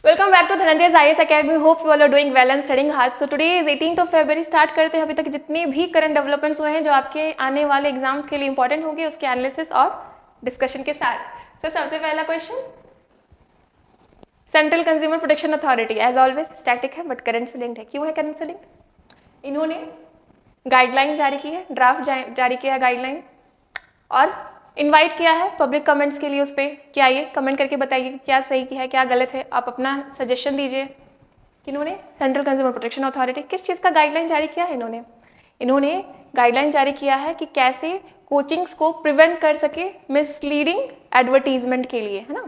Welcome back to Dhananjay IAS academy. Hope you all are doing well and studying hard. So today is 18th of February. Start करते हैं अभी तक जितने भी current developments हुए हैं जो आपके आने वाले एग्जाम्स के लिए इंपॉर्टेंट होंगे उसके एनालिसिस और डिस्कशन के साथ। सो सबसे पहला question, central consumer protection authority as always static है बट करंट से लिंक्ड है। क्यों है करंट से लिंक्ड? इन्होंने गाइडलाइन जारी की है, ड्राफ्ट जारी किया है गाइडलाइन और इनवाइट किया है पब्लिक कमेंट्स के लिए। उस पर क्या आइए कमेंट करके बताइए क्या सही है क्या गलत है, आप अपना सजेशन दीजिए। किन्होंने? Central consumer protection authority. किस चीज़ का गाइडलाइन जारी किया है इन्होंने गाइडलाइन जारी किया है कि कैसे कोचिंग्स को प्रिवेंट कर सके मिसलीडिंग एडवर्टीजमेंट के लिए, है ना।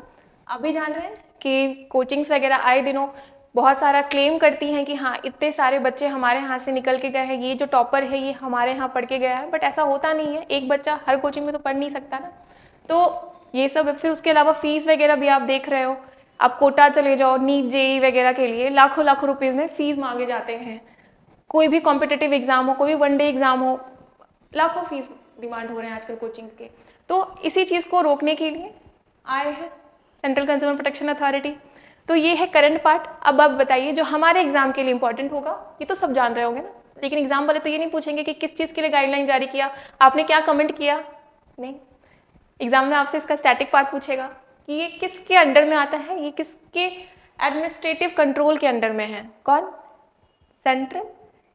आप भी जान रहे हैं कि कोचिंग्स वगैरह आए दिनों बहुत सारा क्लेम करती हैं कि हाँ इतने सारे बच्चे हमारे यहाँ से निकल के गए हैं, ये जो टॉपर है ये हमारे यहाँ पढ़ के गया है, बट ऐसा होता नहीं है। एक बच्चा हर कोचिंग में तो पढ़ नहीं सकता ना। तो ये सब। फिर उसके अलावा फीस वगैरह भी आप देख रहे हो, आप कोटा चले जाओ, नीट जेई वगैरह के लिए लाखों लाखों रुपीज़ में फीस मांगे जाते हैं। कोई भी कॉम्पिटिटिव एग्जाम हो, कोई भी वनडे एग्जाम हो, लाखों फीस डिमांड हो रहे हैं आजकल कोचिंग के। तो इसी चीज़ को रोकने के लिए आए हैं सेंट्रल कंज्यूमर प्रोटेक्शन अथॉरिटी। तो ये है करंट पार्ट। अब आप बताइए जो हमारे एग्जाम के लिए इंपॉर्टेंट होगा, ये तो सब जान रहे होंगे ना, लेकिन एग्जाम वाले तो ये नहीं पूछेंगे कि किस चीज़ के लिए गाइडलाइन जारी किया, आपने क्या कमेंट किया। नहीं, एग्जाम में आपसे इसका स्टैटिक पार्ट पूछेगा कि ये किसके अंडर में आता है, ये किसके एडमिनिस्ट्रेटिव कंट्रोल के अंडर में है। कौन? Central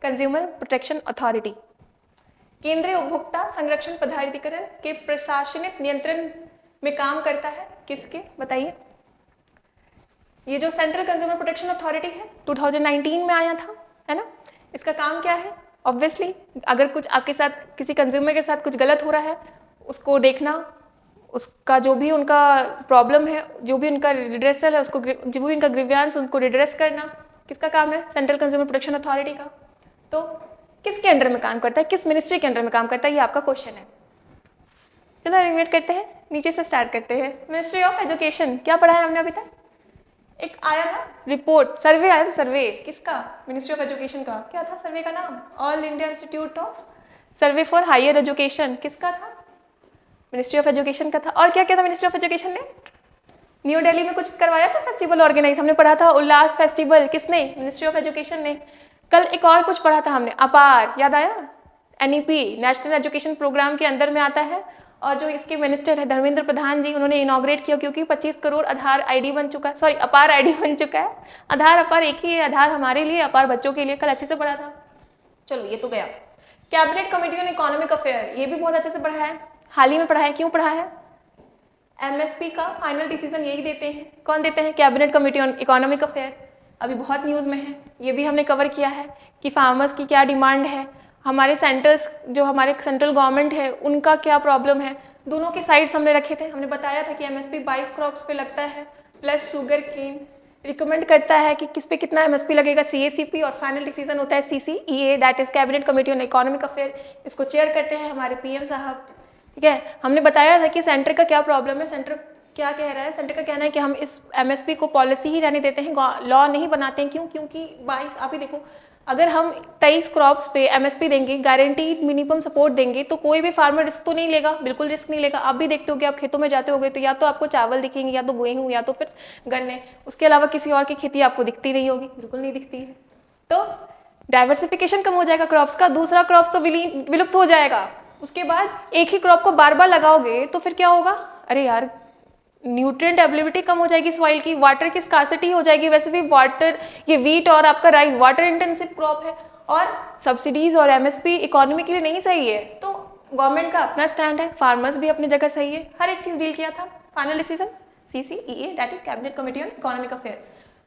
consumer protection authority. केंद्रीय उपभोक्ता संरक्षण प्राधिकरण के प्रशासनिक नियंत्रण में काम करता है। किसके? बताइए। ये जो सेंट्रल कंज्यूमर प्रोटेक्शन अथॉरिटी है 2019 में आया था, है ना। इसका काम क्या है? ऑब्वियसली अगर कुछ आपके साथ किसी कंज्यूमर के साथ कुछ गलत हो रहा है उसको देखना, उसका जो भी उनका प्रॉब्लम है, जो भी उनका रिड्रेसल है, उसको जो भी उनका ग्रीवियंस उनको रिड्रेस करना, किसका काम है? सेंट्रल कंज्यूमर प्रोटेक्शन अथॉरिटी का। तो किसके अंडर में काम करता है, किस मिनिस्ट्री के अंडर में काम करता है, ये आपका क्वेश्चन है। चलो रिलेट करते हैं, नीचे से स्टार्ट करते हैं। मिनिस्ट्री ऑफ एजुकेशन, क्या पढ़ा है हमने अभी तक? एक आया था रिपोर्ट, सर्वे आया था। सर्वे किसका? मिनिस्ट्री ऑफ एजुकेशन का। क्या था सर्वे का नाम? All India institute of survey for higher education. किसका था? मिनिस्ट्री ऑफ एजुकेशन का था। और क्या क्या था मिनिस्ट्री ऑफ एजुकेशन ने? न्यू दिल्ली में कुछ करवाया था फेस्टिवल ऑर्गेनाइज, हमने पढ़ा था उल्लास फेस्टिवल। किसने? मिनिस्ट्री ऑफ एजुकेशन ने। कल एक और कुछ पढ़ा था हमने, अपार, याद आया? एनईपी नेशनल एजुकेशन प्रोग्राम के अंदर में आता है और जो इसके मिनिस्टर है धर्मेंद्र प्रधान जी, उन्होंने इनॉग्रेट किया क्योंकि 25 करोड़ आधार आईडी बन चुका है, सॉरी अपार आईडी बन चुका है। आधार अपार एक ही है, आधार हमारे लिए, अपार बच्चों के लिए। कल अच्छे से पढ़ा था। चलो ये तो गया। Cabinet committee on economic affair, ये भी बहुत अच्छे से पढ़ा है, हाल ही में पढ़ा है। क्यों पढ़ा है? एमएसपी का फाइनल डिसीजन यही देते हैं। कौन देते हैं? Cabinet committee on economic affair. अभी बहुत न्यूज़ में है, ये भी हमने कवर किया है कि फार्मर्स की क्या डिमांड है, हमारे सेंटर्स जो हमारे सेंट्रल गवर्नमेंट है उनका क्या प्रॉब्लम है। दोनों के साइड्स हमने रखे थे। हमने बताया था कि एमएसपी 22 क्रॉप्स पे लगता है प्लस शुगर केन। रिकमेंड करता है कि किस पे कितना एमएसपी लगेगा, सीएसीपी, और फाइनल डिसीजन होता है CCEA, that is cabinet committee on economic affair. इसको चेयर करते हैं हमारे पीएम साहब। ठीक है, हमने बताया था कि सेंटर का क्या प्रॉब्लम है, सेंटर क्या कह रहा है। सेंटर का कहना है कि हम इस एमएसपी को पॉलिसी ही रहने देते हैं, लॉ नहीं बनाते हैं। क्यों? क्योंकि 22, आप ही देखो, अगर हम 23 क्रॉप्स पे एमएसपी देंगे, गारंटीड मिनिमम सपोर्ट देंगे, तो कोई भी फार्मर रिस्क तो नहीं लेगा, बिल्कुल रिस्क नहीं लेगा। आप भी देखते होगे, आप खेतों में जाते होगे तो या तो आपको चावल दिखेंगे, या तो गेहूं, या तो फिर गन्ने, उसके अलावा किसी और की खेती आपको दिखती नहीं होगी, बिल्कुल नहीं दिखती है। तो डाइवर्सिफिकेशन कम हो जाएगा क्रॉप्स का, दूसरा क्रॉप्स तो विलुप्त हो जाएगा। उसके बाद एक ही क्रॉप को बार बार लगाओगे तो फिर क्या होगा? अरे यार, न्यूट्रिएंट एबिलिटी कम हो जाएगी सॉइल की, वाटर की स्कार्सिटी हो जाएगी। वैसे भी वाटर, ये वीट और आपका राइस वाटर इंटेंसिव क्रॉप है, और सब्सिडीज और एमएसपी इकोनॉमी के लिए नहीं सही है। तो गवर्नमेंट का अपना स्टैंड है, फार्मर्स भी अपनी जगह सही है, हर एक चीज डील किया था। Final decision CCEA, that is cabinet committee on economic affair.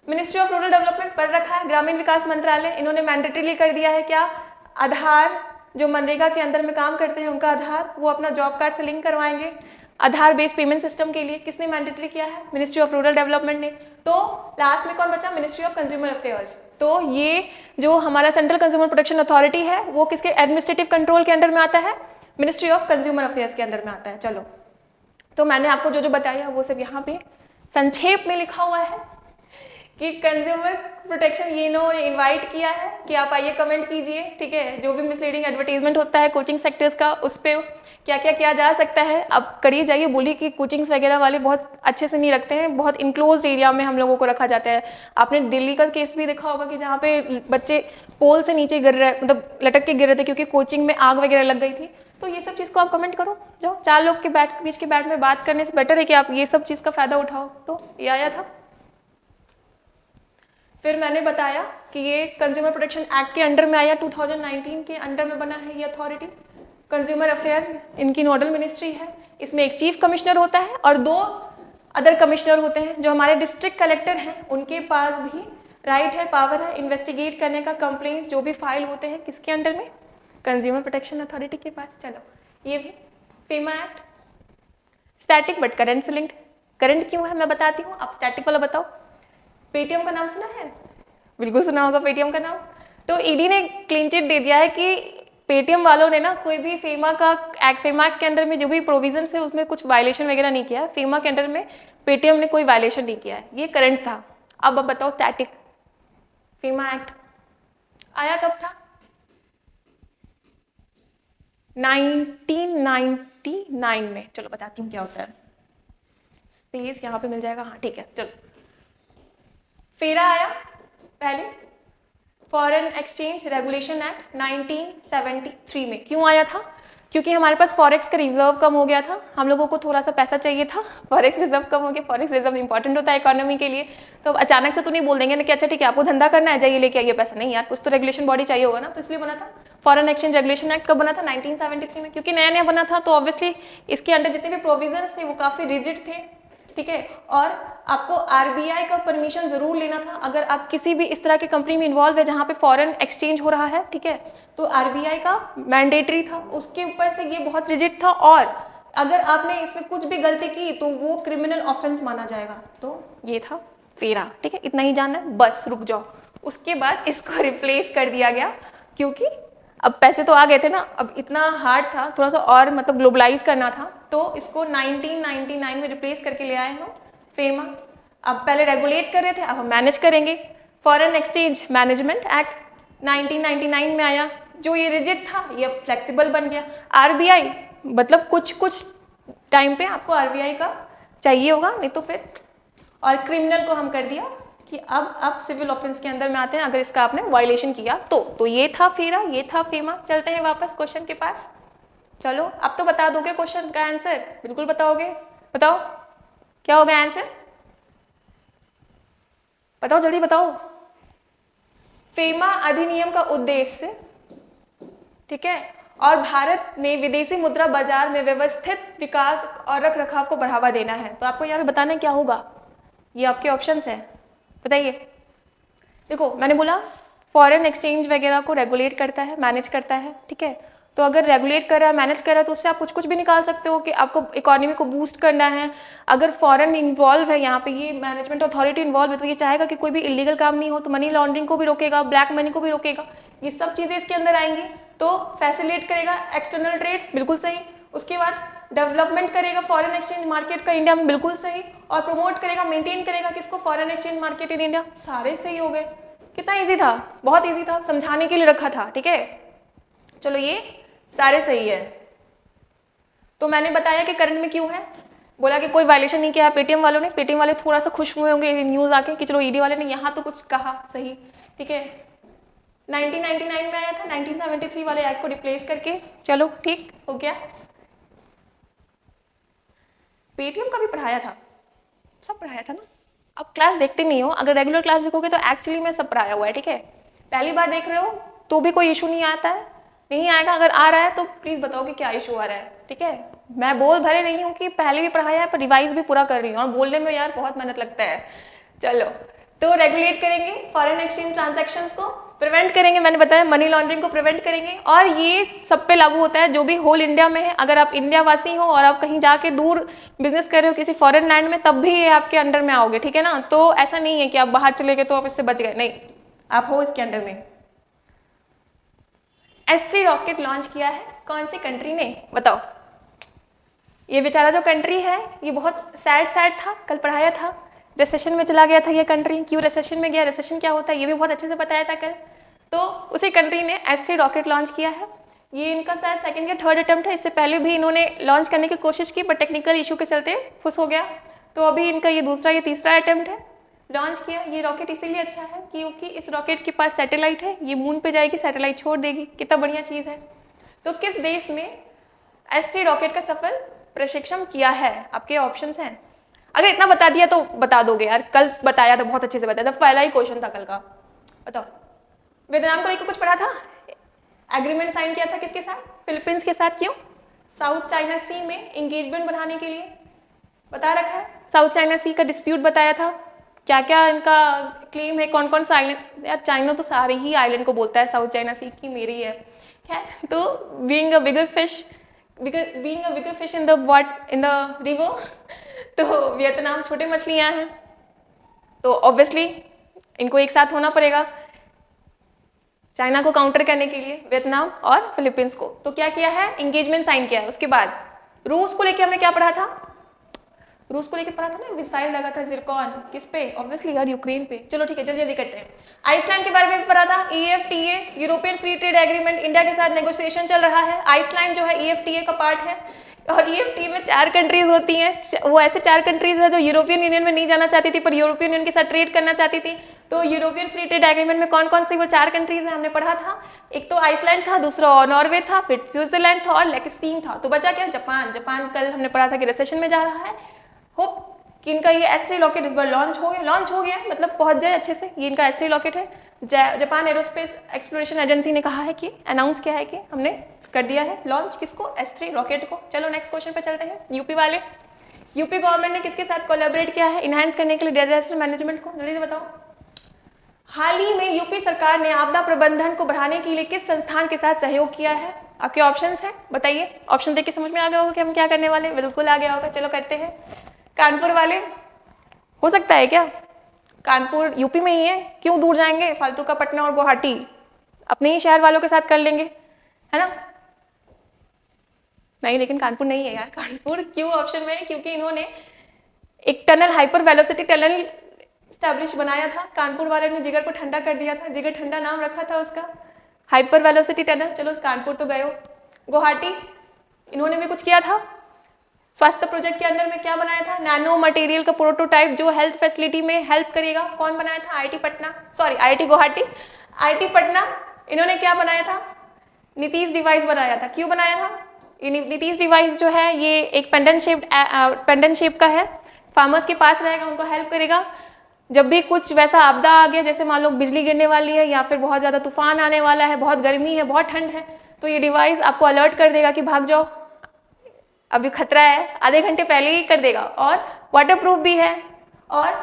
Ministry of rural development पढ़ रखा है, ग्रामीण विकास मंत्रालय, इन्होंने मैंडेटरीली कर दिया है क्या? आधार, जो मनरेगा के अंदर में काम करते हैं उनका आधार, वो अपना जॉब कार्ड से लिंक करवाएंगे। आधार बेस्ड पेमेंट सिस्टम के लिए किसने मैंडेटरी किया है? मिनिस्ट्री ऑफ रूरल डेवलपमेंट ने। तो लास्ट में कौन बचा? Ministry of consumer affairs. तो ये जो हमारा सेंट्रल कंज्यूमर प्रोटेक्शन अथॉरिटी है वो किसके एडमिनिस्ट्रेटिव कंट्रोल के अंडर में आता है? मिनिस्ट्री ऑफ कंज्यूमर अफेयर्स के अंदर में आता है। चलो, तो मैंने आपको जो जो बताया वो सब यहाँ पे संक्षेप में लिखा हुआ है कि कंज्यूमर प्रोटेक्शन ये इन्होंने इनवाइट किया है कि आप आइए कमेंट कीजिए, ठीक है, जो भी मिसलीडिंग एडवर्टीजमेंट होता है कोचिंग सेक्टर्स का उस पर क्या क्या किया जा सकता है अब करिए जाइए। बोलिए कि कोचिंग्स वगैरह वाले बहुत अच्छे से नहीं रखते हैं, बहुत इनक्लोज एरिया में हम लोगों को रखा जाता है। आपने दिल्ली का केस भी देखा होगा कि जहाँ पे बच्चे पोल से नीचे गिर रहे, मतलब लटक के गिर रहे थे क्योंकि कोचिंग में आग वगैरह लग गई थी। तो ये सब चीज़ को आप कमेंट करो, जो 4 लोग के बीच के बैठ में बात करने से बेटर है कि आप ये सब चीज़ का फायदा उठाओ। तो ये आया था। फिर मैंने बताया कि ये कंज्यूमर प्रोटेक्शन एक्ट के अंडर में आया, 2019 के अंडर में बना है ये अथॉरिटी। कंज्यूमर अफेयर इनकी नोडल मिनिस्ट्री है। इसमें एक चीफ कमिश्नर होता है और 2 अदर कमिश्नर होते हैं। जो हमारे डिस्ट्रिक्ट कलेक्टर हैं उनके पास भी राइट है, पावर है इन्वेस्टिगेट करने का, कंप्लेंट्स जो भी फाइल होते हैं किसके अंडर में, कंज्यूमर प्रोटेक्शन अथॉरिटी के पास। चलो ये भी FEMA act, static but current से लिंक्ड। करंट क्यों है मैं बताती हूँ, आप स्टैटिक वाला बताओ। पेटीएम का नाम सुना है? बिल्कुल सुना होगा पेटीएम का नाम। तो ईडी ने क्लीन चिट दे दिया है कि पेटीएम वालों ने ना कोई भी फेमा एक्ट के अंडर में जो भी प्रोविजन है उसमें कुछ वायलेशन वगैरह नहीं किया है। फेमा के अंडर में पेटीएम ने कोई वायलेशन नहीं किया है। ये करंट था। अब बताओ स्टैटिक। फेमा एक्ट आया कब था? 1999 में। चलो बताती हूँ क्या होता है। स्पेस यहाँ पे मिल जाएगा, हाँ ठीक है। चलो फेरा आया पहले, फॉरेन एक्सचेंज रेगुलेशन एक्ट 1973 में। क्यों आया था? क्योंकि हमारे पास फॉरेक्स का रिजर्व कम हो गया था, हम लोगों को थोड़ा सा पैसा चाहिए था, फॉरेक्स रिजर्व कम हो गया। फॉरेक्स रिजर्व इंपॉर्टेंट होता है इकोनॉमी के लिए। तो अचानक से तो नहीं बोल देंगे ना कि अच्छा ठीक है आपको धंधा करना है जाइए लेके आइए पैसा, नहीं यार, कुछ तो रेगुलेशन बॉडी चाहिए होगा ना। तो इसलिए बना था फॉरेन एक्सचेंज रेगुलेशन एक्ट। कब बना था? 1973 में। क्योंकि नया नया बना था तो ऑब्वियसली इसके अंडर जितने भी प्रोविजंस थे वो काफी रिजिड थे, ठीक है। और आपको आरबीआई का परमिशन जरूर लेना था अगर आप किसी भी इस तरह की कंपनी में इन्वॉल्व है जहां पे फॉरेन एक्सचेंज हो रहा है, ठीक है। तो आरबीआई का मैंडेटरी था, उसके ऊपर से ये बहुत रिजिड था। और अगर आपने इसमें कुछ भी गलती की तो वो क्रिमिनल ऑफेंस माना जाएगा। तो ये था फेरा, ठीक है। इतना ही जानना है, बस रुक जाओ। उसके बाद इसको रिप्लेस कर दिया गया क्योंकि अब पैसे तो आ गए थे ना, अब इतना हार्ड था थोड़ा सा और मतलब ग्लोबलाइज करना था, तो इसको 1999 में रिप्लेस करके ले आए हम फेमा। अब पहले रेगुलेट कर रहे थे, अब हम मैनेज करेंगे। फॉरेन एक्सचेंज मैनेजमेंट एक्ट 1999 में आया, जो ये रिजिड था ये फ्लेक्सिबल बन गया। आरबीआई मतलब कुछ टाइम पे आपको आरबीआई का चाहिए होगा, नहीं तो फिर। और क्रिमिनल को हम कर दिया कि अब सिविल ऑफेंस के अंदर में आते हैं अगर इसका आपने वायलेशन किया तो ये था फेरा, ये था फेमा। चलते हैं वापस क्वेश्चन के पास। चलो अब तो बता दोगे क्वेश्चन का आंसर, बिल्कुल बताओगे? बताओ क्या होगा आंसर, बताओ जल्दी बताओ। फेमा अधिनियम का उद्देश्य, ठीक है, और भारत में विदेशी मुद्रा बाजार में व्यवस्थित विकास और रख रखाव को बढ़ावा देना है। तो आपको यहाँ पे बताना क्या होगा, ये आपके ऑप्शंस है, बताइए। देखो मैंने बोला फॉरेन एक्सचेंज वगैरह को रेगुलेट करता है, मैनेज करता है, ठीक है। तो अगर रेगुलेट कर रहा है, मैनेज कर रहा है, तो उससे आप कुछ भी निकाल सकते हो कि आपको इकोनॉमी को बूस्ट करना है। अगर फॉरेन इन्वॉल्व है यहाँ पे, ये मैनेजमेंट अथॉरिटी इन्वॉल्व है, तो ये चाहेगा कि कोई भी इलीगल काम नहीं हो, तो मनी लॉन्ड्रिंग को भी रोकेगा, ब्लैक मनी को भी रोकेगा, ये सब चीजें इसके अंदर आएंगी। तो फैसिलिटेट करेगा एक्सटर्नल ट्रेड, बिल्कुल सही। उसके बाद डेवलपमेंट करेगा फॉरेन एक्सचेंज मार्केट का इंडिया में, बिल्कुल सही। और प्रमोट करेगा, मेंटेन करेगा किसको, foreign exchange market in India. सारे सही हो गए। कितना इजी था, बहुत इजी था, समझाने के लिए रखा था, ठीक है। चलो ये सारे सही है। तो मैंने बताया कि करंट में क्यों है, बोला कि कोई वायलेशन नहीं किया पेटीएम वालों ने। पेटीएम वाले थोड़ा सा खुश हुए होंगे न्यूज आके कि चलो ईडी वाले ने यहाँ तो कुछ कहा सही, ठीक है। 1999 में आया था, 1973 वाले एक्ट को रिप्लेस करके, चलो ठीक हो गया। पेटीएम का भी पढ़ाया था, सब पढ़ाया था ना। अब क्लास देखते नहीं हो, अगर रेगुलर क्लास देखोगे तो एक्चुअली में सब पढ़ाया हुआ है, ठीक है। पहली बार देख रहे हो तो भी कोई इशू नहीं आता है, नहीं आएगा। अगर आ रहा है तो प्लीज बताओ कि क्या इशू आ रहा है, ठीक है। मैं बोल भरे नहीं हूँ कि पहले भी पढ़ाया है, पर रिवाइज भी पूरा कर रही हूँ, और बोलने में यार बहुत मेहनत लगता है। चलो तो रेगुलेट करेंगे फॉरेन एक्सचेंज ट्रांजैक्शंस को, प्रिवेंट करेंगे, मैंने बताया मनी लॉन्ड्रिंग को प्रिवेंट करेंगे। और ये सब पे लागू होता है जो भी होल इंडिया में है। अगर आप इंडिया वासी हो और आप कहीं जाके दूर बिजनेस कर रहे हो किसी फॉरेन लैंड में, तब भी ये आपके अंडर में आओगे, ठीक है ना। तो ऐसा नहीं है कि आप बाहर चले गए तो आप इससे बच गए, नहीं, आप हो इसके अंडर में। S3 रॉकेट लॉन्च किया है कौन सी कंट्री ने, बताओ। ये बेचारा जो कंट्री है ये बहुत सैड था, कल पढ़ाया था। रिसेशन में चला गया था ये कंट्री। क्यों रिसेशन में गया, रिसेशन क्या होता है ये भी बहुत अच्छे से बताया था कल। तो उसी कंट्री ने S3 रॉकेट लॉन्च किया है। ये इनका शायद सेकंड या थर्ड अटेम्प्ट है। इससे पहले भी इन्होंने लॉन्च करने की कोशिश की बट टेक्निकल इशू के चलते फुस हो गया। तो अभी इनका ये दूसरा या तीसरा अटेम्प्ट है लॉन्च किया। ये रॉकेट इसीलिए अच्छा है क्योंकि इस रॉकेट के पास सैटेलाइट है, ये मून पे जाएगी, सैटेलाइट छोड़ देगी, कितना बढ़िया चीज़ है। तो किस देश में S3 रॉकेट का सफल प्रशिक्षण किया है? आपके ऑप्शंस हैं। अगर इतना बता दिया तो बता दोगे यार, कल बताया था, बहुत अच्छे से बताया था, पहला ही क्वेश्चन था कल का। बताओ, वियतनाम को लेकर कुछ पढ़ा था? एग्रीमेंट साइन किया था किसके साथ? फिलीपींस के साथ। क्यों? साउथ चाइना सी में इंगेजमेंट बढ़ाने के लिए बता रखा है। साउथ चाइना सी का डिस्प्यूट बताया था, क्या क्या इनका क्लेम है, कौन कौन सा आइलैंड। यार चाइना तो सारे ही आइलैंड को बोलता है साउथ चाइना सी की मेरी है। खैर, तो being a bigger fish in the river, तो वियतनाम छोटे मछलियां हैं, तो ऑब्वियसली इनको एक साथ होना पड़ेगा चाइना को काउंटर करने के लिए, वियतनाम और फिलीपींस को। तो क्या किया है? एंगेजमेंट साइन किया है। उसके बाद रूस को लेके हमने क्या पढ़ा था? रूस को लेके पढ़ा था ना, मिसाइल लगा था जिरकॉन, किस पे? ऑब्वियसली यार यूक्रेन पे। चलो ठीक है, जल्दी जल्दी करते हैं। आइसलैंड के बारे में भी पढ़ा था, EFTA European free trade agreement, India के साथ नेगोशिएशन चल रहा है। आइसलैंड जो है EFTA का पार्ट है और EFTA में 4 कंट्रीज होती हैं। वो ऐसे 4 कंट्रीज है जो यूरोपियन यूनियन में नहीं जाना चाहती थी पर यूरोपियन यूनियन के साथ ट्रेड करना चाहती थी। तो यूरोपियन फ्री ट्रेड एग्रीमेंट में कौन कौन सी वो 4 कंट्रीज है हमने पढ़ा था। एक तो आइसलैंड था, दूसरा नॉर्वे था, फिर स्विट्जरलैंड था और लेकिस्टीन था। तो बचा क्या? जापान। जापान कल हमने पढ़ा था कि रिसेशन में जा रहा है। होप कि इनका ये S3 रॉकेट इस बार लॉन्च हो गया मतलब पहुंच जाए अच्छे से। ये इनका S3 रॉकेट है। जापान एरोस्पेस एक्सप्लोरेशन एजेंसी ने कहा है कि अनाउंस किया है कि हमने कर दिया है लॉन्च, किसको? S3 रॉकेट को। चलो नेक्स्ट क्वेश्चन पे चलते हैं। यूपी वाले, यूपी गवर्नमेंट ने किसके साथ कोलैबोरेट किया है इनहैंस करने के लिए डिजास्टर मैनेजमेंट को? जल्दी से बताओ। हाल ही में यूपी सरकार ने आपदा प्रबंधन को बढ़ाने के लिए किस संस्थान के साथ सहयोग किया है? आपके ऑप्शंस हैं, बताइए। ऑप्शन देख के समझ में आ गया होगा कि हम क्या करने वाले हैं। बिल्कुल आ गया होगा। चलो करते हैं। कानपुर वाले, हो सकता है क्या? कानपुर यूपी में ही है, क्यों दूर जाएंगे फालतू का? पटना और गुवाहाटी अपने ही शहर वालों के साथ कर लेंगे, है ना? नहीं, लेकिन कानपुर नहीं है यार। कानपुर क्यों ऑप्शन में है? क्योंकि इन्होंने एक tunnel, hyper velocity tunnel establish बनाया था। कानपुर वाले ने जिगर को ठंडा कर दिया था, जिगर ठंडा नाम रखा था उसका, हाइपर वेलोसिटी टनल। चलो कानपुर तो गए हो। गुवाहाटी, इन्होंने भी कुछ किया था स्वास्थ्य प्रोजेक्ट के अंदर में। क्या बनाया था? नैनो मटेरियल का प्रोटोटाइप जो हेल्थ फैसिलिटी में हेल्प करेगा। कौन बनाया था? IIT Patna, sorry IIT Guwahati, IIT Patna. इन्होंने क्या बनाया था? नीतीश डिवाइस बनाया था। क्यों बनाया था? ये नीतीश डिवाइस जो है ये एक पेंडेंट शेप का है, फार्मर्स के पास रहेगा, उनको हेल्प करेगा। जब भी कुछ वैसा आपदा आ गया, जैसे मान लो बिजली गिरने वाली है या फिर बहुत ज़्यादा तूफान आने वाला है, बहुत गर्मी है, बहुत ठंड है, तो ये डिवाइस आपको अलर्ट कर देगा कि भाग जाओ, अभी खतरा है, आधे घंटे पहले ही कर देगा। और वाटर प्रूफ भी है और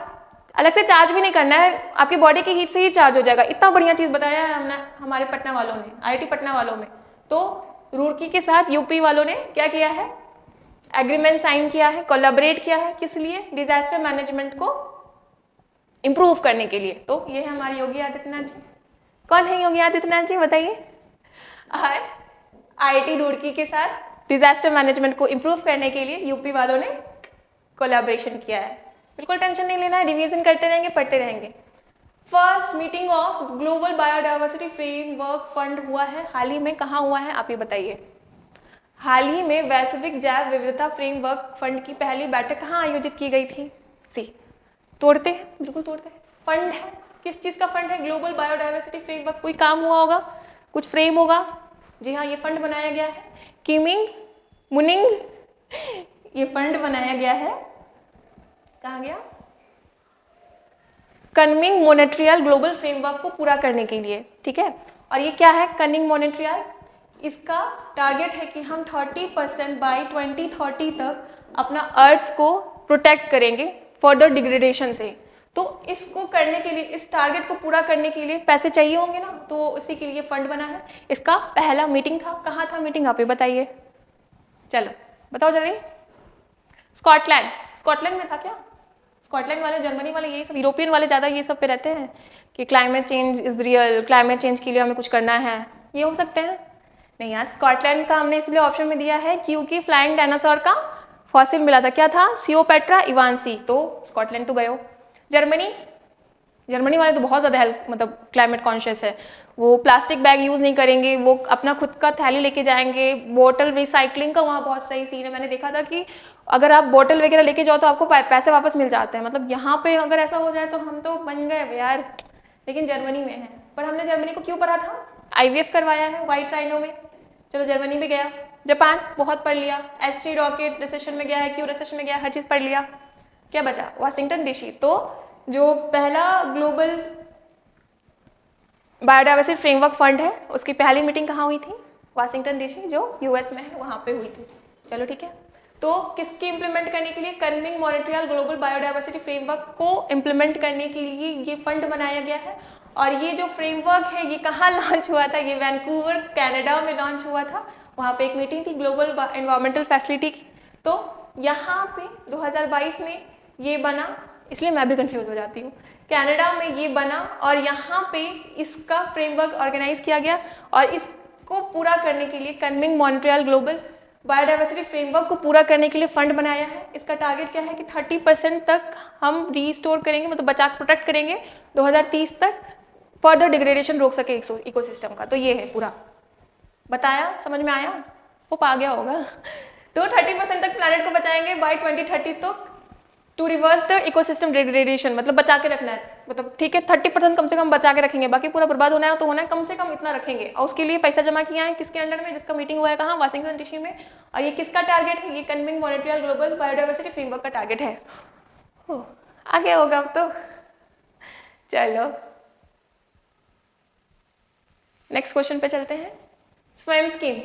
अलग से चार्ज भी नहीं करना है, आपकी बॉडी की हीट से ही चार्ज हो जाएगा। इतना बढ़िया चीज़ बताया है हमने, हमारे पटना वालों ने, IIT पटना वालों में। तो रुड़की के साथ यूपी वालों ने क्या किया है? एग्रीमेंट साइन किया है, कोलैबोरेट किया है। किस लिए? डिजास्टर मैनेजमेंट को इम्प्रूव करने के लिए। तो ये है हमारे योगी आदित्यनाथ जी। कौन है योगी आदित्यनाथ जी, बताइए। IIT रुड़की के साथ डिजास्टर मैनेजमेंट को इम्प्रूव करने के लिए यूपी वालों ने कोलैबोरेशन किया है। बिल्कुल टेंशन नहीं लेना है, रिवीजन करते रहेंगे, पढ़ते रहेंगे। First meeting of global biodiversity framework fund हुआ है हाल ही में, कहाँ हुआ है आप ये बताइए। हाल ही में वैश्विक जैव विविधता फ्रेमवर्क फंड की पहली बैठक कहाँ आयोजित की गई थी? तोड़ते हैं, बिल्कुल तोड़ते हैं। फंड है, किस चीज़ का फंड है? Global biodiversity framework. कोई काम हुआ होगा, कुछ फ्रेम होगा। जी हाँ, ये फंड बनाया गया है किमिंग मुनिंग, ये फंड बनाया गया है, कहाँ गया? कन्मिंग मोनेट्रियल ग्लोबल फ्रेमवर्क को पूरा करने के लिए, ठीक है। और ये क्या है कन्मिंग मोनेट्रियल? इसका टारगेट है कि हम 30% बाई 2030 तक अपना अर्थ को प्रोटेक्ट करेंगे फर्दर डिग्रेडेशन से। तो इसको करने के लिए, इस टारगेट को पूरा करने के लिए पैसे चाहिए होंगे ना, तो इसी के लिए फंड बना है। इसका पहला मीटिंग था, कहाँ था मीटिंग आप ही बताइए। चलो बताओ जल्दी। स्कॉटलैंड में था क्या? स्कॉटलैंड वाले, जर्मनी वाले, यही सब यूरोपियन वाले ज़्यादा ये सब पे रहते हैं कि climate change is real, climate change के लिए हमें कुछ करना है, ये हो सकते हैं। नहीं यार, स्कॉटलैंड का हमने इसलिए ऑप्शन में दिया है क्योंकि फ्लाइंग डायनासोर का फॉसिल मिला था। क्या था? सियोपेट्रा इवांसी। तो स्कॉटलैंड तो गए हो। जर्मनी वाले तो बहुत ज़्यादा हेल्थ मतलब क्लाइमेट कॉन्शियस है। वो प्लास्टिक बैग यूज़ नहीं करेंगे, वो अपना खुद का थैली लेके जाएंगे। बोतल रिसाइकलिंग का वहाँ बहुत सही सीन है। मैंने देखा था कि अगर आप बोतल वगैरह लेके जाओ तो आपको पैसे वापस मिल जाते हैं। मतलब यहाँ पे अगर ऐसा हो जाए तो हम तो बन गए यार। लेकिन जर्मनी में है। पर हमने जर्मनी को क्यों पढ़ा था? IVF करवाया है व्हाइट राइनो में। चलो जर्मनी में गया। जापान बहुत पढ़ लिया। S3 रॉकेट रिसेशन में गया है, क्यू रिसेशन में गया है, हर चीज़ पढ़ लिया। क्या बचा? Washington DC. तो जो पहला ग्लोबल बायोडाइवर्सिटी फ्रेमवर्क फंड है उसकी पहली मीटिंग कहाँ हुई थी? वाशिंगटन डीसी, जो यूएस में है, वहाँ पे हुई थी। चलो ठीक है। तो किसकी इंप्लीमेंट करने के लिए? कन्मिंग मॉन्ट्रियल ग्लोबल बायोडाइवर्सिटी फ्रेमवर्क को इंप्लीमेंट करने के लिए ये फंड बनाया गया है। और ये जो फ्रेमवर्क है ये कहाँ लॉन्च हुआ था? ये वैंकूवर कनाडा में लॉन्च हुआ था। वहाँ पे एक मीटिंग थी ग्लोबल एनवायरमेंटल फैसिलिटी की। तो यहाँ पे 2022 में ये बना, इसलिए मैं भी कंफ्यूज हो जाती हूँ। कनाडा में ये बना और यहाँ पे इसका फ्रेमवर्क ऑर्गेनाइज किया गया और इसको पूरा करने के लिए कन्मिंग मॉन्ट्रियल ग्लोबल बायोडाइवर्सिटी फ्रेमवर्क को पूरा करने के लिए फंड बनाया है। इसका टारगेट क्या है कि 30% तक हम रीस्टोर करेंगे, मतलब बचा प्रोटेक्ट करेंगे 2030 तक, फर्दर डिग्रेडेशन रोक सके इकोसिस्टम का। तो ये है पूरा बताया, समझ में आया? वो पा गया होगा। तो 30% तक प्लैनेट को बचाएंगे बाय 2030 तक to reverse the ecosystem degradation, मतलब बचा के रखना है। मतलब ठीक है 30% कम से कम बचा के रखेंगे, बाकी पूरा बर्बाद होना है तो होना है, कम से कम इतना रखेंगे। और उसके लिए पैसा जमा किया है किसके अंडर में? जिसका मीटिंग हुआ है कहाँ? वाशिंगटन डीसी में। और ये किसका टारगेट है? ये कन्मिंग मॉन्ट्रियल ग्लोबल बायोडाइवर्सिटी फ्रेमवर्क का टारगेट है। आगे होगा अब तो। चलो नेक्स्ट क्वेश्चन पे चलते हैं। स्वयं स्कीम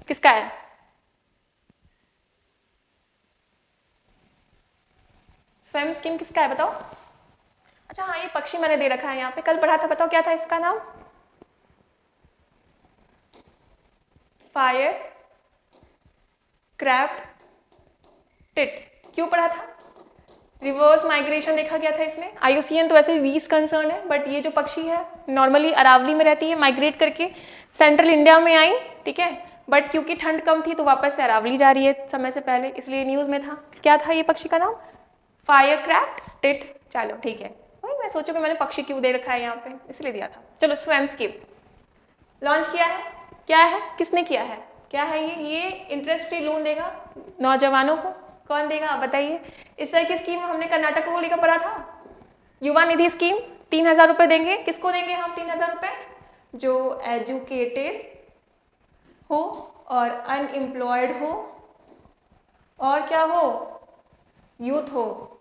किसका है? स्वयं स्कीम किसका है बताओ? अच्छा हाँ, ये पक्षी मैंने दे रखा है यहाँ पे, कल पढ़ा था। बताओ क्या था इसका नाम? Fire craft tit. क्यों पढ़ा था? रिवर्स माइग्रेशन देखा गया था इसमें। IUCN तो वैसे 20 कंसर्न है, बट ये जो पक्षी है नॉर्मली अरावली में रहती है, माइग्रेट करके सेंट्रल इंडिया में आई, ठीक है, बट क्योंकि ठंड कम थी तो वापस से अरावली जा रही है समय से पहले, इसलिए न्यूज़ में था। क्या था ये पक्षी का नाम? Fire craft tit. चलो ठीक है, वही मैं सोचू कि मैंने पक्षी क्यों दे रखा है यहाँ पे, इसलिए दिया था। चलो स्वयं स्कीम लॉन्च किया है। क्या है? किसने किया है? क्या है ये इंटरेस्ट फ्री लोन देगा नौजवानों को। कौन देगा आप बताइए? इस तरह की स्कीम हमने कर्नाटक को लेकर पढ़ा था। युवा निधि स्कीम 3000 रुपये देंगे। किसको देंगे हम 3000 रुपये? जो एजुकेटेड हो और अनएम्प्लॉयड हो और क्या हो? यूथ हो।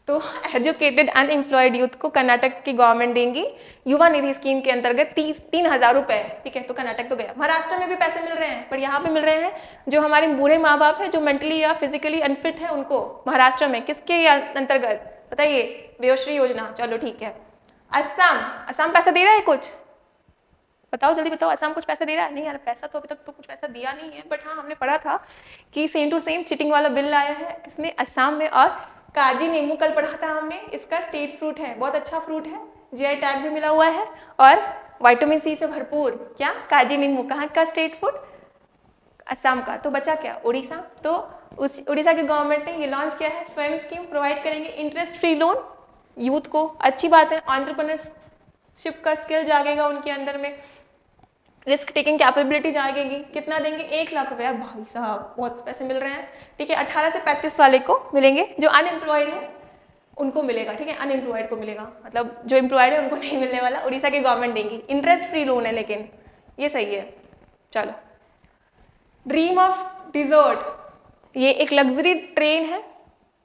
तो एजुकेटेड अनएम्प्लॉयड यूथ को कर्नाटक की गवर्नमेंट देंगी युवा निधि स्कीम के अंतर्गत 3,000 रुपए। ठीक है, तो कर्नाटक तो गया। महाराष्ट्र में भी पैसे मिल रहे हैं, पर यहाँ पे मिल रहे हैं जो हमारे बूढ़े माँ बाप हैं, जो मेंटली या फिजिकली अनफिट है, उनको महाराष्ट्र में किसके अंतर्गत बताइए? वयोश्री योजना। चलो ठीक है। असम पैसा दे रहा है कुछ? बताओ जल्दी बताओ, असम कुछ पैसा दे रहा है? नहीं यार, पैसा तो अभी तक तो कुछ पैसा दिया नहीं है, बट हाँ हमने पढ़ा था कि सेम टू सेम चिटिंग वाला बिल आया है किसने? असम में। और काजी नींबू कल पढ़ा था हमने, इसका स्टेट फ्रूट है, बहुत अच्छा फ्रूट है, GI टैग भी मिला हुआ है और विटामिन C से भरपूर। क्या? काजी नींबू। कहाँ का स्टेट फूड? असम का। तो बचा क्या? उड़ीसा। तो उस उड़ीसा की गवर्नमेंट ने ये लॉन्च किया है स्वयं स्कीम, प्रोवाइड करेंगे इंटरेस्ट फ्री लोन यूथ को। अच्छी बात है, एंटरप्रेन्योरशिप का स्किल जागेगा उनके अंदर में, रिस्क टेकिंग कैपेबिलिटी जागेगी। कितना देंगे? 1 लाख रुपए। यार भाई साहब बहुत पैसे मिल रहे हैं। ठीक है, 18 से 35 वाले को मिलेंगे, जो अनएम्प्लॉयड है उनको मिलेगा। ठीक है, अनएम्प्लॉयड को मिलेगा, मतलब जो एम्प्लॉयड है उनको नहीं मिलने वाला, उड़ीसा की गवर्नमेंट देंगी। इंटरेस्ट फ्री लोन है, लेकिन ये सही है। चलो, ड्रीम ऑफ डिजर्ट, ये एक लग्जरी ट्रेन है,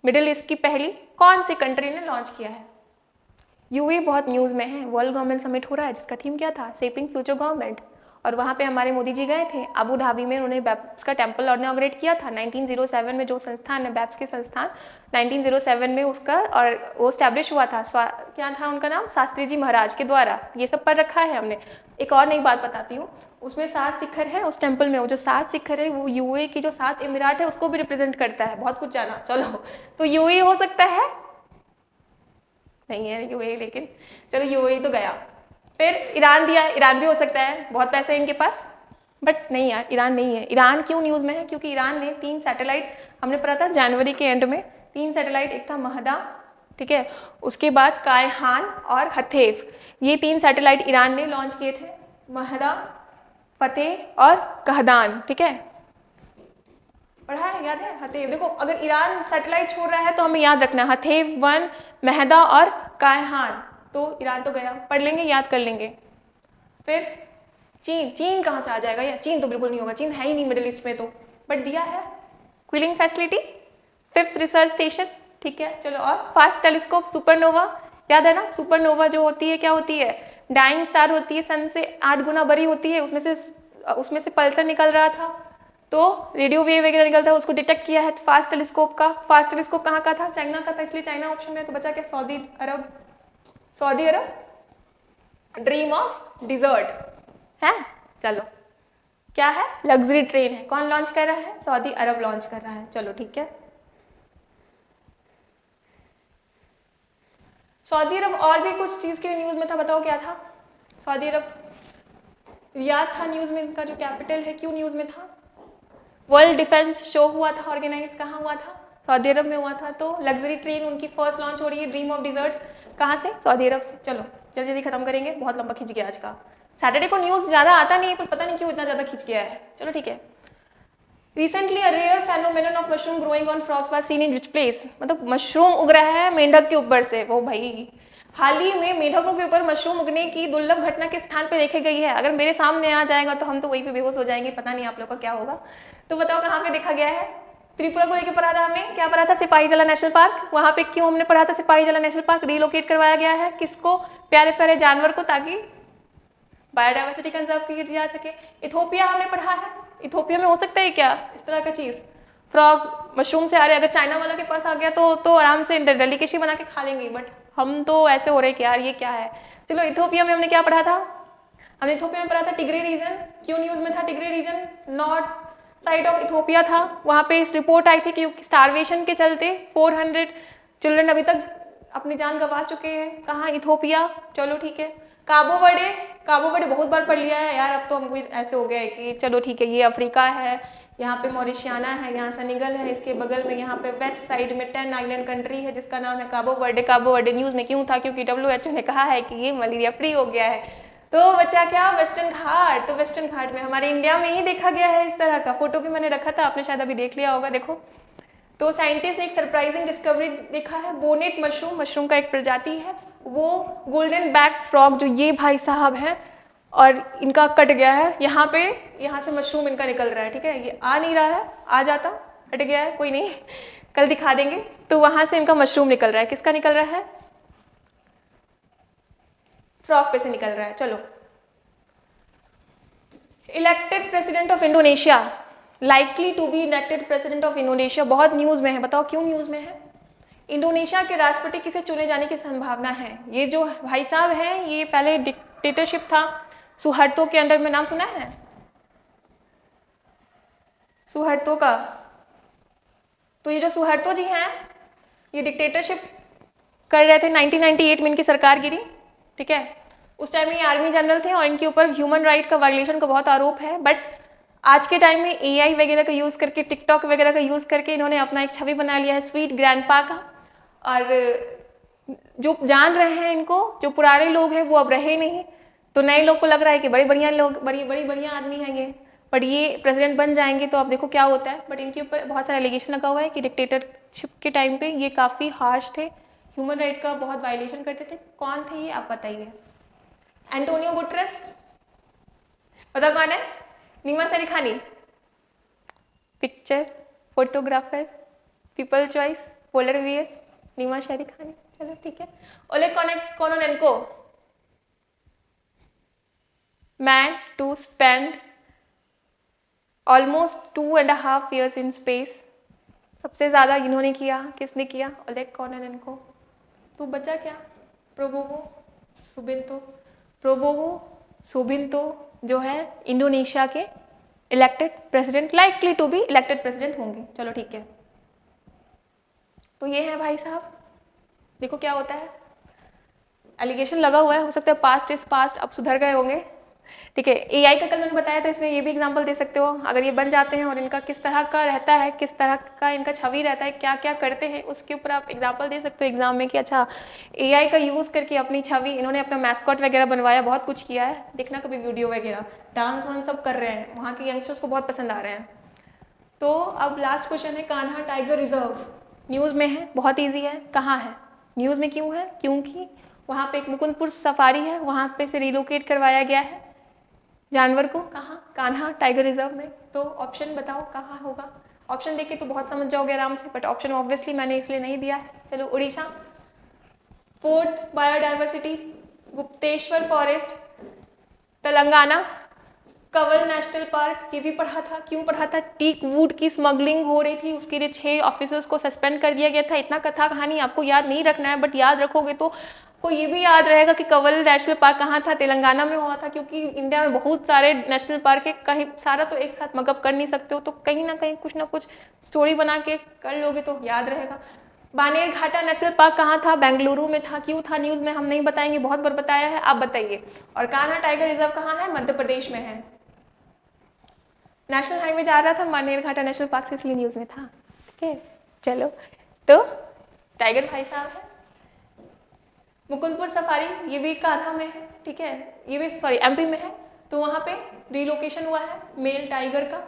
मिडिल ईस्ट की पहली। कौन सी कंट्री ने लॉन्च किया है? UAE बहुत न्यूज़ में है। वर्ल्ड गवर्नमेंट समिट हो रहा है जिसका थीम क्या था? Shaping future government. और वहाँ पे हमारे मोदी जी गए थे अबू धाबी में, उन्होंने बैप्स का टेम्पल इनॉग्रेट किया था 1907 में। जो संस्थान है बैप्स के संस्थान, 1907 में उसका और वो स्टैब्लिश हुआ था। क्या था उनका नाम? शास्त्री जी महाराज के द्वारा। ये सब पढ़ रखा है हमने। एक और नई बात बताती हूँ, उसमें 7 शिखर है उस टेम्पल में। वो जो 7 शिखर है वो UAE की जो 7 इमिरात है उसको भी रिप्रेजेंट करता है। बहुत कुछ जाना। चलो, तो UAE हो सकता है? नहीं है UAE, लेकिन चलो UAE तो गया। फिर ईरान दिया, ईरान भी हो सकता है, बहुत पैसे हैं इनके पास, बट नहीं यार ईरान नहीं है। ईरान क्यों न्यूज़ में है? क्योंकि ईरान ने 3 सैटेलाइट, हमने पढ़ा था जनवरी के एंड में, 3 सैटेलाइट, एक था महदा, ठीक है। उसके बाद कायहान और हथेव, ये 3 सैटेलाइट ईरान ने लॉन्च किए थे, महदा, फतेह और कहदान, ठीक है। पढ़ा है, याद है? हथेव, देखो अगर ईरान सैटेलाइट छोड़ रहा है तो हमें याद रखना हथेव 1, महदा और कायहान, तो ईरान तो गया, पढ़ लेंगे, याद कर लेंगे। फिर चीन, चीन कहाँ से आ जाएगा यार, चीन तो बिल्कुल नहीं होगा, चीन है ही नहीं मिडिल ईस्ट में, तो बट दिया है quilling facility, 5th research station, ठीक है। चलो, और फास्ट टेलीस्कोप, सुपरनोवा, याद है ना? सुपरनोवा जो होती है क्या होती है? डाइंग स्टार होती है, सन से 8 गुना बड़ी होती है, उसमें से पल्सर निकल रहा था, तो रेडियो वेव वगैरह निकलता है, उसको डिटेक्ट किया है फास्ट टेलीस्कोप का। फास्ट टेलीस्कोप कहाँ का था? चाइना का था, इसलिए चाइना ऑप्शन में, तो बचा क्या? Saudi Arab, Saudi Arab, dream of dessert है। चलो, क्या है? लग्जरी ट्रेन है, कौन लॉन्च कर रहा है? सऊदी अरब लॉन्च कर रहा है, चलो ठीक है। सऊदी अरब और भी कुछ चीज के न्यूज में था, बताओ क्या था? सऊदी अरब, रियाद था न्यूज में, इनका जो कैपिटल है, क्यों न्यूज में था? वर्ल्ड डिफेंस शो हुआ था ऑर्गेनाइज, कहाँ हुआ था? सऊदी अरब में हुआ था। तो लग्जरी ट्रेन उनकी फर्स्ट लॉन्च हो रही है, ड्रीम ऑफ डिजर्ट, कहाँ से? सऊदी अरब से। चलो जल्दी जल्दी खत्म करेंगे, बहुत लंबा खींच गया आज का। सैटरडे को न्यूज ज्यादा आता नहीं है, पर पता नहीं क्यों इतना ज्यादा खींच गया है। चलो ठीक है। Recently a rare phenomenon of mushroom growing on frogs was seen in which place, मतलब मशरूम उग रहा है मेंढक के ऊपर से, वो भाई हाल ही में मेंढकों के ऊपर मशरूम उगने की दुर्लभ घटना किस स्थान पे देखी गई है? अगर मेरे सामने आ जाएगा तो हम तो वहीं पे बेहोश हो जाएंगे, पता नहीं आप लोग का क्या होगा। तो बताओ कहाँ पे देखा गया है? त्रिपुरा को लेकर पढ़ा था हमने, क्या पढ़ा था? सिपाही जला नेशनल पार्क। वहां पे क्यों हमने पढ़ा था सिपाही जला नेशनल पार्क? रिलोकेट करवाया गया है किसको? प्यारे प्यारे जानवर को, ताकि बायोडाइवर्सिटी कंजर्व की जा सके। इथोपिया हमने पढ़ा है, इथोपिया में हो सकता है क्या इस तरह का चीज? फ्रॉग मशरूम से आ रहे, अगर चाइना वाला के पास आ गया तो आराम से डेलिकेसी बना के खा लेंगे, बट हम तो ऐसे हो रहे कि यार ये क्या है। चलो, इथोपिया में हमने क्या पढ़ा था? हमने इथोपिया में पढ़ा था टिग्रे रीजन, क्यों न्यूज में था? Tigray reason north side of Ethiopia था, वहां पे इस रिपोर्ट आई थी कि स्टारवेशन के चलते 400 चिल्ड्रन अभी तक अपनी जान गंवा चुके हैं। कहाँ? इथोपिया। चलो ठीक है। काबो वर्डे, काबो वर्डे बहुत बार पढ़ लिया है यार, अब तो हमको ऐसे हो गया है कि चलो ठीक है, ये अफ्रीका है, यहाँ पे मॉरिशियाना है, यहाँ सेनेगल है, इसके बगल में यहाँ पे वेस्ट साइड में 10 आइलैंड कंट्री है जिसका नाम है काबो वर्डे। काबो वर्डे न्यूज में क्यों था? क्योंकि WHO ने कहा है कि ये मलेरिया फ्री हो गया है। तो बचा क्या? वेस्टर्न घाट। तो वेस्टर्न घाट में हमारे इंडिया में ही देखा गया है इस तरह का, फोटो भी मैंने रखा था, आपने शायद अभी देख लिया होगा, देखो। तो साइंटिस्ट ने एक सरप्राइजिंग डिस्कवरी देखा है, बोनेट मशरूम, मशरूम का एक प्रजाति है वो, गोल्डन बैक फ्रॉग, जो ये भाई साहब है, और इनका कट गया है यहाँ पे, यहाँ से मशरूम इनका निकल रहा है, ठीक है। ये आ नहीं रहा है, आ जाता, हट गया है, कोई नहीं, कल दिखा देंगे। तो वहां से इनका मशरूम निकल रहा है, किसका निकल रहा है? फ्रॉग पे से निकल रहा है। चलो, elected president of Indonesia, likely to be elected president of Indonesia, बहुत न्यूज में है, बताओ क्यों न्यूज में है? इंडोनेशिया के राष्ट्रपति किसे चुने जाने की संभावना है? ये जो भाई साहब हैं, ये पहले डिक्टेटरशिप था सुहर्तो के अंडर में, नाम सुना है सुहर्तो का? तो ये जो सुहर्तो जी हैं, ये डिक्टेटरशिप कर रहे थे, 1998 में इनकी सरकार गिरी, ठीक है। उस टाइम में ये आर्मी जनरल थे और इनके ऊपर ह्यूमन राइट का वायलेशन का बहुत आरोप है, बट आज के टाइम में AI वगैरह का यूज करके, टिकटॉक वगैरह का यूज करके इन्होंने अपना एक छवि बना लिया है स्वीट ग्रैंडपा का, और जो जान रहे हैं इनको, जो पुराने लोग हैं वो अब रहे नहीं, तो नए लोग को लग रहा है कि बड़े बढ़िया लोग, बड़ी बढ़िया आदमी है ये, बट ये प्रेसिडेंट बन जाएंगे तो अब देखो क्या होता है। बट इनके ऊपर बहुत सारा एलिगेशन लगा हुआ है कि डिक्टेटरशिप के टाइम पे ये काफ़ी हार्श थे, ह्यूमन राइट का बहुत वायलेशन करते थे। कौन थे ये, आप बताइए? एंटोनियो गुटरेस, पता कौन है? Nima Sarikhani, picture photographer, people choice, polar bear, Nima Sarikhani. चलो ठीक है। Oleg Kononenko, man to spend almost 2.5 years in space, सबसे ज्यादा इन्होंने किया, किसने किया? Oleg Kononenko. तो बचा क्या? प्रोबोवो सुबिंतो, प्रोबोवो सुबिंतो जो है इंडोनेशिया के elected president, likely to be elected president होंगे। चलो ठीक है। तो ये है भाई साहब, देखो क्या होता है, एलिगेशन लगा हुआ है, हो सकता है पास्ट इज पास्ट, अब सुधर गए होंगे, ठीक है। एआई का कल मैंने बताया था, इसमें ये भी एग्जांपल दे सकते हो। अगर ये बन जाते हैं और इनका किस तरह का रहता है, किस तरह का इनका छवि रहता है, क्या क्या करते हैं, उसके ऊपर आप एग्जांपल दे सकते हो एग्जाम में कि अच्छा एआई का यूज़ करके अपनी छवि, इन्होंने अपना मैस्कॉट वगैरह बनवाया, बहुत कुछ किया है। देखना कभी वीडियो वगैरह, डांस वांस सब कर रहे हैं, वहाँ के यंगस्टर्स को बहुत पसंद आ रहे हैं। तो अब लास्ट क्वेश्चन है, कान्हा टाइगर रिजर्व न्यूज़ में है, बहुत ईजी है। कहाँ है, न्यूज़ में क्यों है? क्योंकि वहाँ पे एक मुकुंदपुर सफारी है, वहाँ पे से रिलोकेट करवाया गया है जानवर को। कहाँ? कान्हा टाइगर रिजर्व में। तो ऑप्शन बताओ कहाँ होगा। ऑप्शन देके तो बहुत समझ जाओगे आराम से, बट ऑप्शन ऑब्वियसली मैंने इसलिए नहीं दिया है। चलो, Orissa, fourth biodiversity Gupteshwar forest, Telangana, Kanwar national park. ये भी पढ़ा था, क्यों पढ़ा था? टीक वुड की स्मगलिंग हो रही थी, उसके लिए 6 ऑफिसर्स को सस्पेंड कर दिया गया था। इतना कथा कहानी आपको याद नहीं रखना है, बट याद रखोगे तो को ये भी याद रहेगा कि कंवर नेशनल पार्क कहाँ था, तेलंगाना में हुआ था। क्योंकि इंडिया में बहुत सारे नेशनल पार्क है, कहीं सारा तो एक साथ मगअप कर नहीं सकते हो, तो कहीं ना कहीं कुछ ना कुछ स्टोरी बना के कर लोगे तो याद रहेगा। बानेर घाटा नेशनल पार्क कहाँ था? बेंगलुरु में था। क्यों था? न्यूज़ में हम नहीं बताएंगे, बहुत बार बताया है, आप बताइए। और कान्हा टाइगर रिजर्व कहाँ है? मध्य प्रदेश में है। नेशनल हाईवे जा रहा था मानेर घाटा नेशनल पार्क से, इसलिए न्यूज़ में था। ठीक है, चलो। तो टाइगर भाई साहब है। मुकुंदपुर सफारी, ये भी कान्हा में है। ठीक है, ये भी सॉरी एमपी में है। तो वहाँ पे रिलोकेशन हुआ है मेल टाइगर का,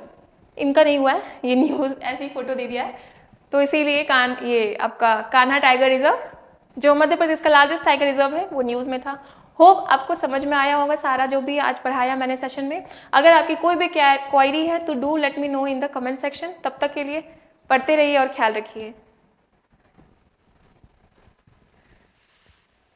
इनका नहीं हुआ है, ये न्यूज़ ऐसी फोटो दे दिया है। तो इसीलिए ये आपका कान्हा टाइगर रिजर्व, जो मध्य प्रदेश का लार्जेस्ट टाइगर रिजर्व है, वो न्यूज़ में था। होप आपको समझ में आया होगा सारा जो भी आज पढ़ाया मैंने सेशन में। अगर आपकी कोई भी क्वेरी है तो do let me know in the comment section. तब तक के लिए पढ़ते रहिए और ख्याल रखिए।